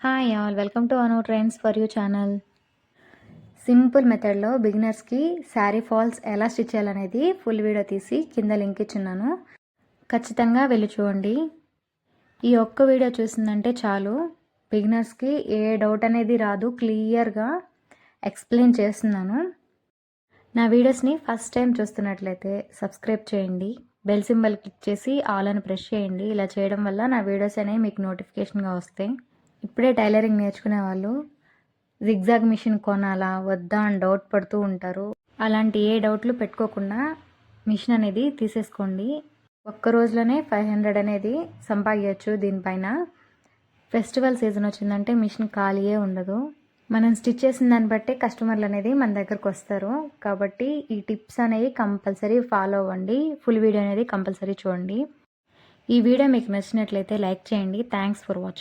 Hi all welcome to Anu trends for you channel. Simple మెథడ్లో బిగినర్స్కి sari falls ఎలా stitch చేయాలనేది full video తీసి కింద లింక్ ఇచ్చున్నాను. ఖచ్చితంగా వెళ్ళి చూడండి. ఈ ఒక్క వీడియో చూసిందంటే చాలు, బిగినర్స్కి ఏ డౌట్ అనేది రాదు. క్లియర్గా ఎక్స్ప్లెయిన్ చేస్తున్నాను. నా వీడియోస్ని ఫస్ట్ టైం చూస్తున్నట్లయితే సబ్స్క్రైబ్ చేయండి, బెల్ సింబల్ క్లిక్ చేసి ఆల్ అని ప్రెస్ చేయండి. ఇలా చేయడం వల్ల నా వీడియోస్ అనేవి మీకు నోటిఫికేషన్గా వస్తాయి. ఇప్పుడే టైలరింగ్ నేర్చుకునే వాళ్ళు జిగ్జాగ్ మిషన్ కొనాలా వద్దా అని డౌట్ పడుతూ ఉంటారు. అలాంటి ఏ డౌట్లు పెట్టుకోకుండా మిషన్ అనేది తీసేసుకోండి. ఒక్క రోజులోనే 500 అనేది సంపాదించవచ్చు దీనిపైన. ఫెస్టివల్ సీజన్ వచ్చిందంటే మిషన్ ఖాళీయే ఉండదు. మనం స్టిచ్ చేసిన దాన్ని బట్టే కస్టమర్లు అనేది మన దగ్గరకు వస్తారు. కాబట్టి ఈ టిప్స్ అనేవి కంపల్సరీ ఫాలో అవ్వండి. ఫుల్ వీడియో అనేది కంపల్సరీ చూడండి. ఈ వీడియో మీకు నచ్చినట్లయితే లైక్ చేయండి. Thanks for watching.